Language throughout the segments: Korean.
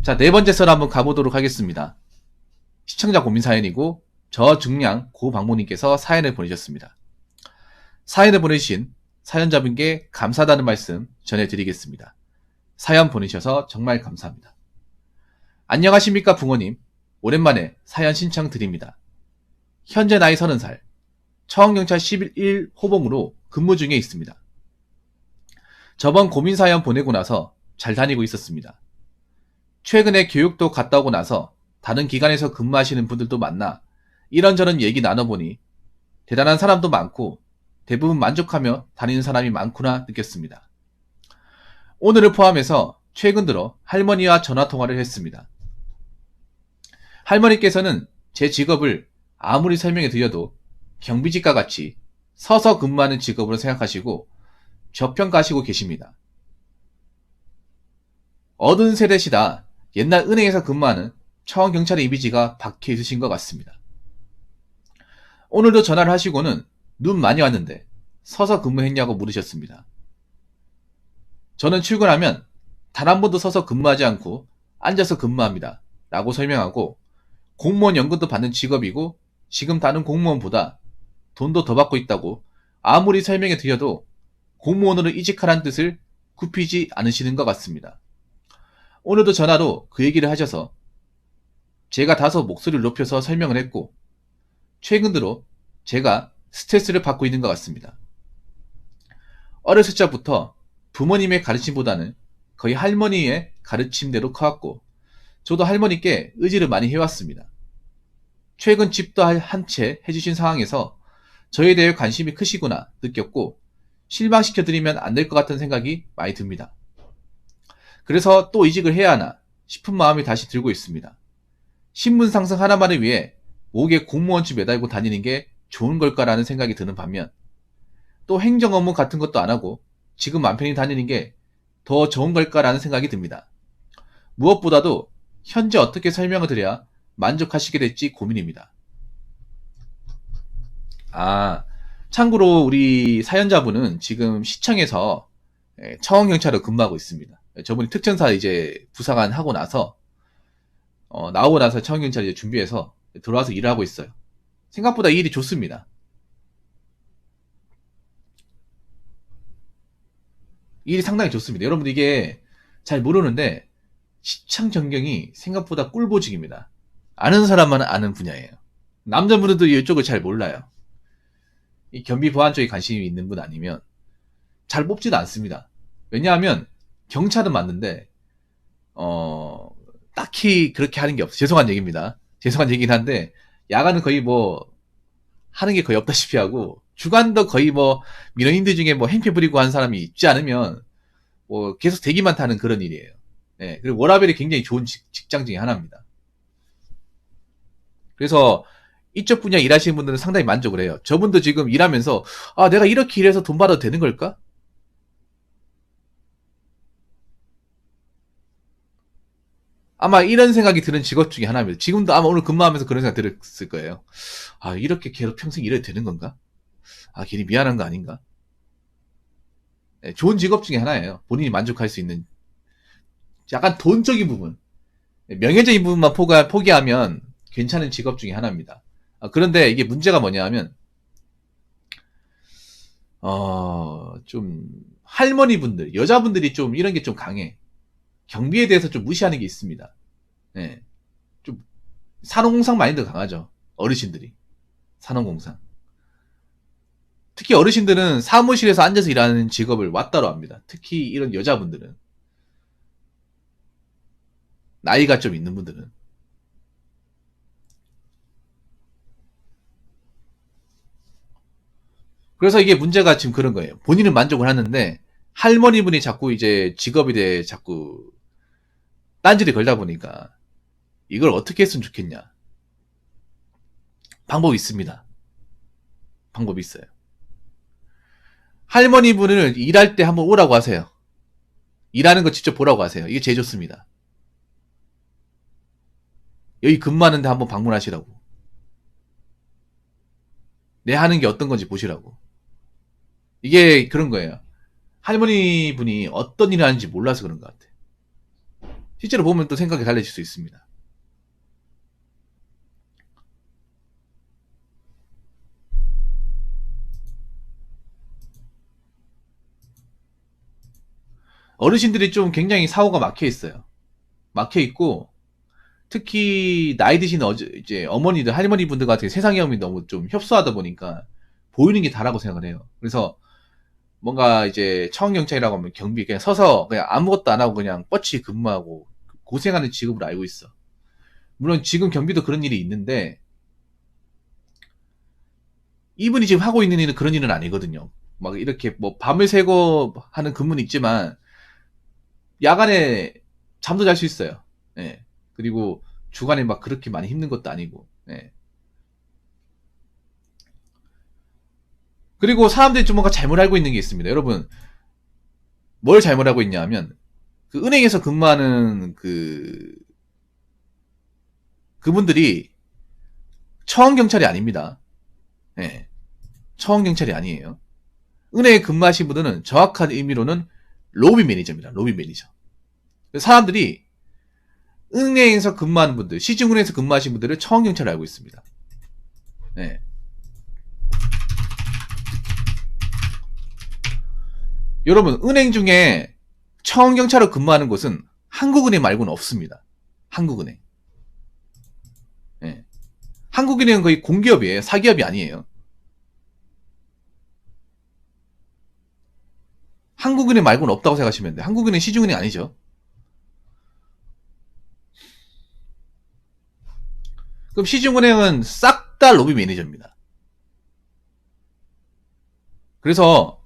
자, 네 번째 썰 한번 가보도록 하겠습니다. 시청자 고민 사연이고 저중량 고박모님께서 사연을 보내셨습니다. 사연을 보내주신 사연자분께 감사하다는 말씀 전해드리겠습니다. 사연 보내셔서 정말 감사합니다. 안녕하십니까 붕어님. 오랜만에 사연 신청 드립니다. 현재 나이 30살, 청원경찰 11 호봉으로 근무 중에 있습니다. 저번 고민 사연 보내고 나서 잘 다니고 있었습니다. 최근에 교육도 갔다 오고 나서 다른 기관에서 근무하시는 분들도 만나 이런저런 얘기 나눠보니 대단한 사람도 많고 대부분 만족하며 다니는 사람이 많구나 느꼈습니다. 오늘을 포함해서 최근 들어 할머니와 전화통화를 했습니다. 할머니께서는 제 직업을 아무리 설명해 드려도 경비직과 같이 서서 근무하는 직업으로 생각하시고 저평가하시고 계십니다. 어른 세대시다 옛날 은행에서 근무하는 청원경찰의 이미지가 박혀 있으신 것 같습니다. 오늘도 전화를 하시고는 눈 많이 왔는데 서서 근무했냐고 물으셨습니다. 저는 출근하면 단 한 번도 서서 근무하지 않고 앉아서 근무합니다. 라고 설명하고 공무원 연금도 받는 직업이고 지금 다른 공무원보다 돈도 더 받고 있다고 아무리 설명해 드려도 공무원으로 이직하라는 뜻을 굽히지 않으시는 것 같습니다. 오늘도 전화로 그 얘기를 하셔서 제가 다소 목소리를 높여서 설명을 했고 최근 들어 제가 스트레스를 받고 있는 것 같습니다. 어렸을 적부터 부모님의 가르침보다는 거의 할머니의 가르침대로 커왔고 저도 할머니께 의지를 많이 해왔습니다. 최근 집도 한 채 해주신 상황에서 저에 대해 관심이 크시구나 느꼈고 실망시켜드리면 안 될 것 같은 생각이 많이 듭니다. 그래서 또 이직을 해야 하나 싶은 마음이 다시 들고 있습니다. 신분 상승 하나만을 위해 목에 공무원증 매달고 다니는 게 좋은 걸까라는 생각이 드는 반면 또 행정 업무 같은 것도 안 하고 지금 맘 편히 다니는 게 더 좋은 걸까라는 생각이 듭니다. 무엇보다도 현재 어떻게 설명을 드려야 만족하시게 될지 고민입니다. 참고로 우리 사연자분은 지금 시청에서 청원경찰로 근무하고 있습니다. 저분이 특전사 이제 부사관 하고 나서 나오고 나서 청원경찰 이제 준비해서 들어와서 일을 하고 있어요. 생각보다 이 일이 좋습니다. 이 일이 상당히 좋습니다. 여러분 이게 잘 모르는데 시청 전경이 생각보다 꿀보직입니다. 아는 사람만 아는 분야예요. 남자분들도 이쪽을 잘 몰라요. 이 경비 보안 쪽에 관심이 있는 분 아니면 잘 뽑지도 않습니다. 왜냐하면 경찰은 맞는데 딱히 그렇게 하는 게 없어요. 죄송한 얘기입니다. 죄송한 얘기긴 한데 야간은 거의 뭐 하는 게 거의 없다시피 하고 주간도 거의 뭐 민원인들 중에 뭐 행패 부리고 하는 사람이 있지 않으면 뭐 계속 대기만 타는 그런 일이에요. 네, 그리고 워라밸이 굉장히 좋은 직장 중에 하나입니다. 그래서 이쪽 분야 일하시는 분들은 상당히 만족을 해요. 저분도 지금 일하면서 내가 이렇게 일해서 돈 받아도 되는 걸까? 아마 이런 생각이 드는 직업 중에 하나입니다. 지금도 아마 오늘 근무하면서 그런 생각 들었을 거예요. 이렇게 계속 평생 일해도 되는 건가? 괜히 미안한 거 아닌가? 네, 좋은 직업 중에 하나예요. 본인이 만족할 수 있는 약간 돈적인 부분, 명예적인 부분만 포기하면 괜찮은 직업 중에 하나입니다. 그런데 이게 문제가 뭐냐 하면 좀 할머니분들, 여자분들이 좀 이런 게 좀 강해. 경비에 대해서 좀 무시하는 게 있습니다. 네. 좀 산업공상 마인드가 강하죠. 어르신들이. 산업공상. 특히 어르신들은 사무실에서 앉아서 일하는 직업을 왔다로 합니다. 특히 이런 여자분들은. 나이가 좀 있는 분들은. 그래서 이게 문제가 지금 그런 거예요. 본인은 만족을 하는데 할머니분이 자꾸 이제 직업에 대해 자꾸 딴지를 걸다 보니까 이걸 어떻게 했으면 좋겠냐. 방법이 있습니다. 방법이 있어요. 할머니분을 일할 때 한번 오라고 하세요. 일하는 거 직접 보라고 하세요. 이게 제일 좋습니다. 여기 근무하는데 한번 방문하시라고. 내 하는 게 어떤 건지 보시라고. 이게 그런 거예요. 할머니 분이 어떤 일을 하는지 몰라서 그런 것 같아. 실제로 보면 또 생각이 달라질 수 있습니다. 어르신들이 좀 굉장히 사고가 막혀 있어요. 막혀 있고, 특히 나이 드신 이제 어머니들, 할머니 분들 같은 세상경험이 너무 좀 협소하다 보니까 보이는 게 다라고 생각을 해요. 그래서 뭔가 이제 청경찰이라고 하면 경비 그냥 서서 그냥 아무것도 안 하고 그냥 뻗치 근무하고 고생하는 직업으로 알고 있어. 물론 지금 경비도 그런 일이 있는데 이분이 지금 하고 있는 일은 그런 일은 아니거든요. 막 이렇게 뭐 밤을 새고 하는 근무는 있지만 야간에 잠도 잘 수 있어요. 예. 그리고 주간에 막 그렇게 많이 힘든 것도 아니고. 예. 그리고 사람들이 좀 뭔가 잘못 알고 있는 게 있습니다. 여러분, 뭘 잘못 알고 있냐 하면, 그 은행에서 근무하는 그분들이 청원경찰이 아닙니다. 예. 청원경찰이 아니에요. 은행에 근무하신 분들은 정확한 의미로는 로비 매니저입니다. 로비 매니저. 사람들이 은행에서 근무하는 분들, 시중은행에서 근무하신 분들을 청원경찰을 알고 있습니다. 예. 여러분, 은행 중에 청원경찰로 근무하는 곳은 한국은행 말고는 없습니다. 한국은행. 예. 한국은행은 거의 공기업이에요. 사기업이 아니에요. 한국은행 말고는 없다고 생각하시면 돼요. 한국은행 시중은행 아니죠. 그럼 시중은행은 싹 다 로비 매니저입니다. 그래서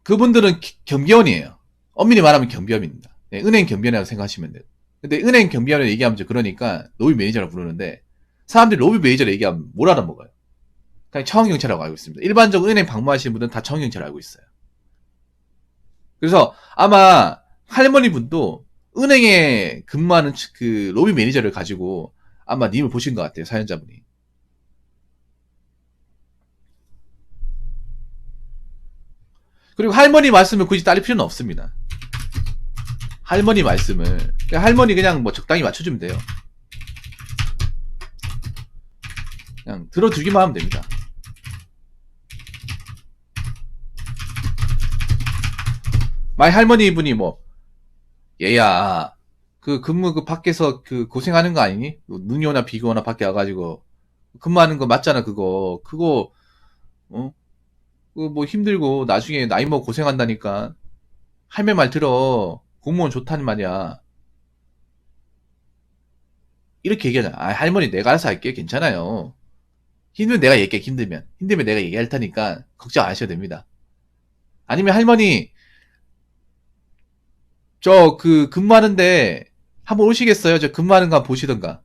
그분들은 경비원이에요. 엄밀히 말하면 경비원입니다. 네, 은행 경비원이라고 생각하시면 돼요. 근데 은행 경비원을 얘기하면 그러니까 로비 매니저라고 부르는데 사람들이 로비 매니저를 얘기하면 뭘 알아먹어요? 그냥 청원경찰이라고 알고 있습니다. 일반적으로 은행 방문하시는 분들은 다 청원경찰 알고 있어요. 그래서 아마 할머니 분도 은행에 근무하는 그 로비 매니저를 가지고 아마 님을 보신 것 같아요. 사연자분이. 그리고 할머니 말씀을 굳이 따를 필요는 없습니다. 할머니 말씀을 할머니 그냥 뭐 적당히 맞춰주면 돼요. 그냥 들어주기만 하면 됩니다. 마이 할머니 분이 뭐 얘야 그 근무 그 밖에서 그 고생하는 거 아니니? 눈이 오나 비가 오나 밖에 와가지고 근무하는 거 맞잖아 그거 어? 그거 뭐 힘들고 나중에 나이 먹고 고생한다니까 할매 말 들어 공무원 좋다는 말이야. 이렇게 얘기하잖아. 아, 할머니 내가 알아서 할게 괜찮아요. 힘들면 내가 얘기해 힘들면 내가 얘기할 테니까 걱정 안 하셔도 됩니다. 아니면 할머니 저 그 근무하는데 한번 오시겠어요? 저 근무하는 거 한번 보시던가.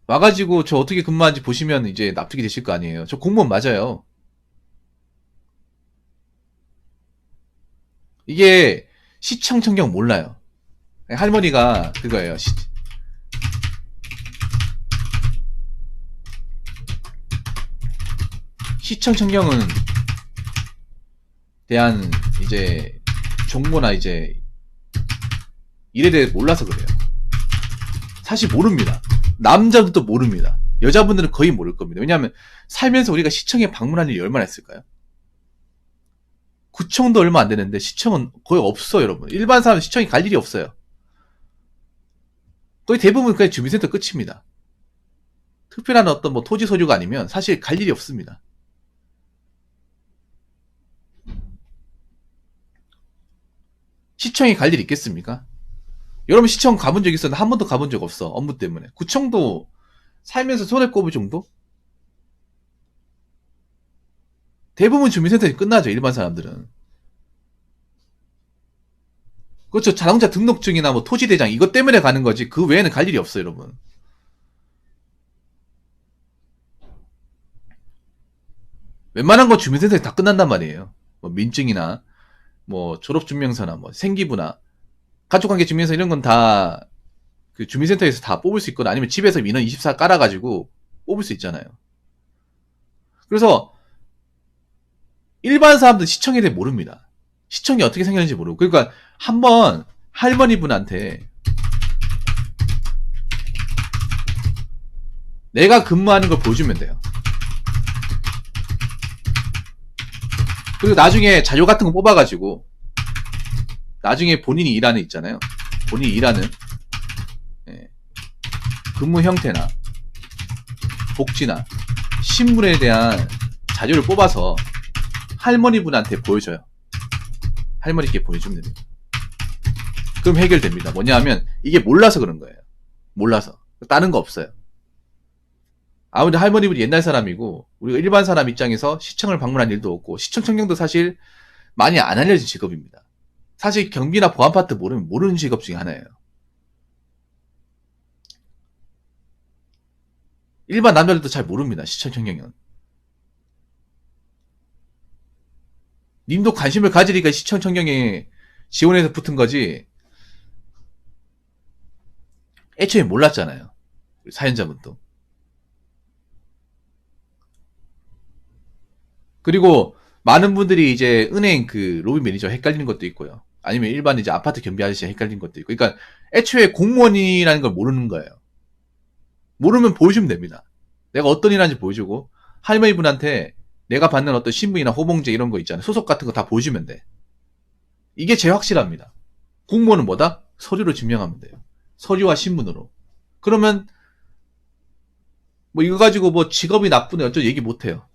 와가지고 저 어떻게 근무하는지 보시면 이제 납득이 되실 거 아니에요. 저 공무원 맞아요. 이게 시청 청경 몰라요. 할머니가 그거예요. 시청 청경은 대한 이제 정보나 이제 일에 대해 몰라서 그래요. 사실 모릅니다. 남자들도 모릅니다. 여자분들은 거의 모를 겁니다. 왜냐하면 살면서 우리가 시청에 방문할 일이 얼마나 있을까요? 구청도 얼마 안 되는데 시청은 거의 없어요, 여러분. 일반 사람은 시청에 갈 일이 없어요. 거의 대부분 그냥 주민센터 끝입니다. 특별한 어떤 뭐 토지 소유가 아니면 사실 갈 일이 없습니다. 시청에 갈 일 있겠습니까? 여러분 시청 가본 적 있었는데 한 번도 가본 적 없어. 업무 때문에. 구청도 살면서 손에 꼽을 정도? 대부분 주민센터에 끝나죠, 일반 사람들은. 그렇죠. 자동차 등록증이나 뭐 토지대장 이것 때문에 가는 거지 그 외에는 갈 일이 없어요, 여러분. 웬만한 거 주민센터에 다 끝난단 말이에요. 뭐 민증이나 뭐 졸업증명서나 뭐 생기부나 가족관계 증명서 이런 건 다 그 주민센터에서 다 뽑을 수 있거나 아니면 집에서 민원 24 깔아가지고 뽑을 수 있잖아요. 그래서 일반 사람들은 시청에 대해 모릅니다. 시청이 어떻게 생겼는지 모르고. 그러니까 한번 할머니분한테 내가 근무하는 걸 보여주면 돼요. 그리고 나중에 자료 같은 거 뽑아가지고 나중에 본인이 일하는 있잖아요. 본인이 일하는 근무 형태나 복지나 신분에 대한 자료를 뽑아서 할머니분한테 보여줘요. 할머니께 보여주면 됩니다. 그럼 해결됩니다. 뭐냐 하면 이게 몰라서 그런 거예요. 몰라서. 다른 거 없어요. 아무래도 할머니분이 옛날 사람이고 우리가 일반 사람 입장에서 시청을 방문한 일도 없고 시청 청경도 사실 많이 안 알려진 직업입니다. 사실 경비나 보안 파트 모르는 직업 중에 하나예요. 일반 남자들도 잘 모릅니다. 시청 청경은. 님도 관심을 가지니까 시청 청경에 지원해서 붙은 거지 애초에 몰랐잖아요. 사연자분도. 그리고 많은 분들이 이제 은행 그 로비 매니저 헷갈리는 것도 있고요. 아니면 일반 이제 아파트 경비 아저씨 헷갈리는 것도 있고. 그러니까 애초에 공무원이라는 걸 모르는 거예요. 모르면 보여주면 됩니다. 내가 어떤 일 하는지 보여주고 할머니분한테 내가 받는 어떤 신분이나 호봉제 이런 거 있잖아요. 소속 같은 거 다 보여주면 돼. 이게 제일 확실합니다. 공무원은 뭐다? 서류로 증명하면 돼요. 서류와 신분으로. 그러면 뭐 이거 가지고 뭐 직업이 나쁘네 어쩌고 얘기 못 해요.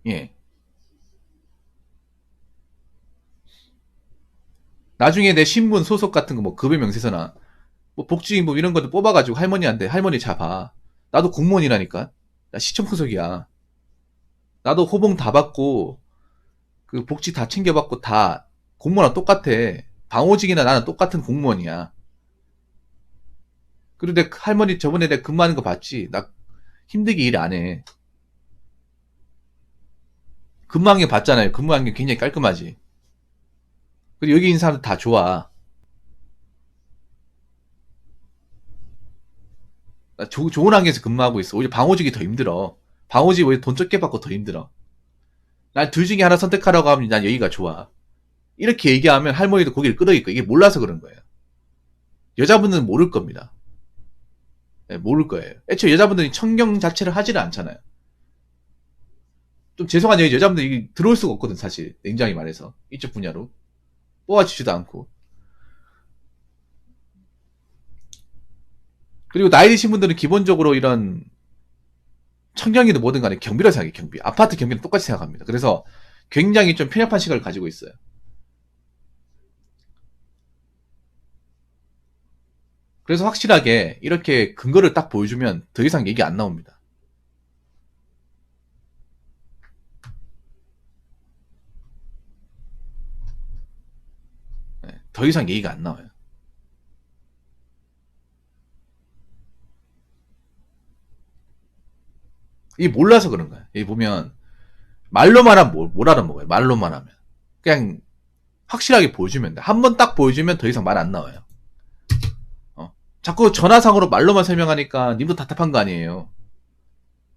예. 나중에 내 신분 소속 같은 거 뭐 급여 명세서나 뭐 복지임 뭐 이런 것도 뽑아가지고 할머니한테 할머니 잡아. 나도 공무원이라니까. 나 시청 소속이야. 나도 호봉 다 받고 그 복지 다 챙겨받고 다 공무원랑 똑같아. 방호직이나 나는 똑같은 공무원이야. 그리고 내 할머니 저번에 내가 근무하는 거 봤지? 나 힘들게 일 안 해. 근무한 게 봤잖아요. 근무한 게 굉장히 깔끔하지. 그리고 여기 있는 사람들 다 좋아. 나 좋은 환경에서 근무하고 있어. 오히려 방호직이 더 힘들어. 방호직 오히려 돈 적게 받고 더 힘들어. 난 둘 중에 하나 선택하라고 하면 난 여기가 좋아. 이렇게 얘기하면 할머니도 고개를 끄덕이고 이게 몰라서 그런 거예요. 여자분들은 모를 겁니다. 네, 모를 거예요. 애초에 여자분들이 청경 자체를 하지를 않잖아요. 좀 죄송한 얘기 여자분들이 들어올 수가 없거든 사실 냉정히 말해서 이쪽 분야로 뽑아주지도 않고. 그리고 나이 드신 분들은 기본적으로 이런 청경이든 뭐든 간에 경비라 생각해요. 경비. 아파트 경비는 똑같이 생각합니다. 그래서 굉장히 좀 편협한 시각을 가지고 있어요. 그래서 확실하게 이렇게 근거를 딱 보여주면 더 이상 얘기 안 나옵니다. 네, 더 이상 얘기가 안 나와요. 이게 몰라서 그런 거야. 여기 보면 말로만 하면 뭘 알아먹어요. 말로만 하면. 그냥 확실하게 보여주면 돼. 한 번 딱 보여주면 더 이상 말 안 나와요. 자꾸 전화상으로 말로만 설명하니까 님도 답답한 거 아니에요.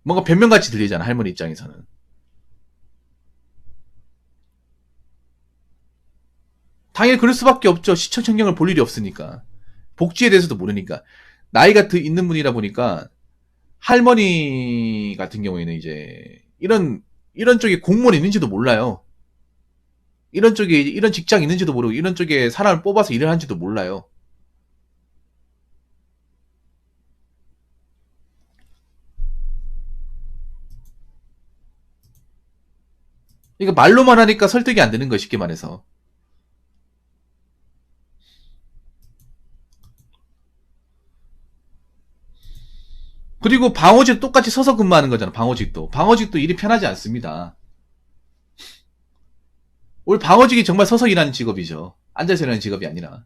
뭔가 변명같이 들리잖아. 할머니 입장에서는. 당연히 그럴 수밖에 없죠. 시청 청경을 볼 일이 없으니까. 복지에 대해서도 모르니까. 나이가 있는 분이다 보니까 할머니 같은 경우에는 이제 이런 쪽에 공무원 있는지도 몰라요. 이런 쪽에 이런 직장 있는지도 모르고 이런 쪽에 사람을 뽑아서 일을 하는지도 몰라요. 그러니까 말로만 하니까 설득이 안 되는 거예요. 쉽게 말해서. 그리고 방호직 똑같이 서서 근무하는 거잖아. 방호직도 일이 편하지 않습니다. 오늘 방어직이 정말 서서 일하는 직업이죠. 앉아서 일하는 직업이 아니라.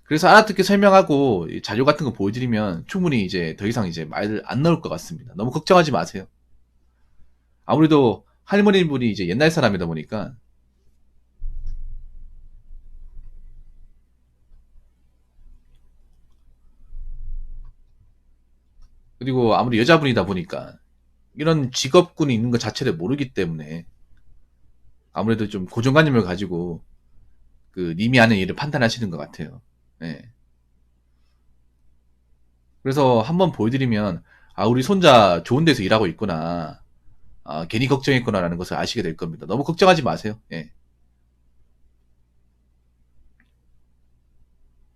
그래서 알아듣게 설명하고 자료 같은 거 보여드리면 충분히 이제 더 이상 이제 말 안 나올 것 같습니다. 너무 걱정하지 마세요. 아무래도 할머니분이 이제 옛날 사람이다 보니까 그리고 아무리 여자분이다 보니까 이런 직업군이 있는 것 자체를 모르기 때문에 아무래도 좀 고정관념을 가지고 그 님이 하는 일을 판단하시는 것 같아요. 예. 그래서 한번 보여드리면 아 우리 손자 좋은 데서 일하고 있구나. 아, 괜히 걱정했구나라는 것을 아시게 될 겁니다. 너무 걱정하지 마세요. 예.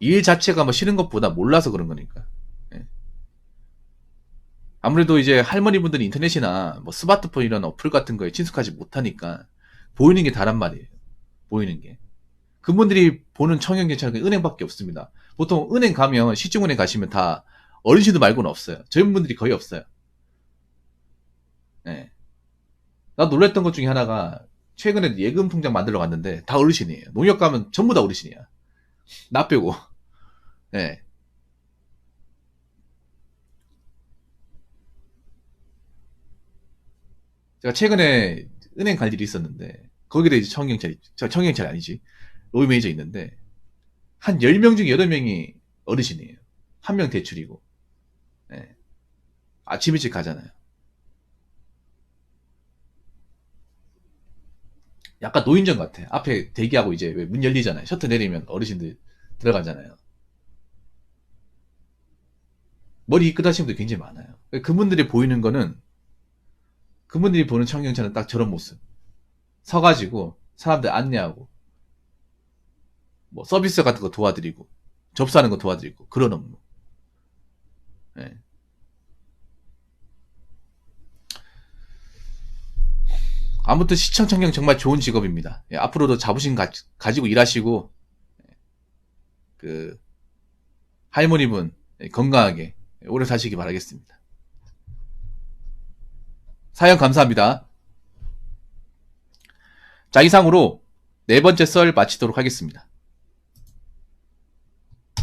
일 자체가 뭐 싫은 것보다 몰라서 그런 거니까. 예. 아무래도 이제 할머니분들이 인터넷이나 뭐 스마트폰 이런 어플 같은 거에 친숙하지 못하니까 보이는 게 다란 말이에요. 보이는 게. 그분들이 보는 청년경찰은 은행밖에 없습니다. 보통 은행 가면 시중은행 가시면 다 어르신들 말고는 없어요. 젊은 분들이 거의 없어요. 예. 나 놀랬던 것 중에 하나가 최근에 예금 통장 만들러 갔는데 다 어르신이에요. 농협 가면 전부 다 어르신이야. 나 빼고. 예. 제가 최근에 은행 갈 일이 있었는데 거기도 이제 청경찰이 아니지. 로이 매니저 있는데 한 10명 중에 8명이 어르신이에요. 한 명 대출이고. 예. 아침 일찍 가잖아요. 약간 노인정 같아. 앞에 대기하고 이제 왜 문 열리잖아요. 셔터 내리면 어르신들 들어가잖아요. 머리 이끌하시는 분들 굉장히 많아요. 그분들이 보이는 거는 그분들이 보는 청경차는 딱 저런 모습. 서가지고 사람들 안내하고 뭐 서비스 같은 거 도와드리고 접수하는 거 도와드리고 그런 업무. 예. 아무튼 시청 청경 정말 좋은 직업입니다. 예, 앞으로도 자부심 가지고 일하시고 그 할머니분 건강하게 오래 사시기 바라겠습니다. 사연 감사합니다. 자, 이상으로 네 번째 썰 마치도록 하겠습니다.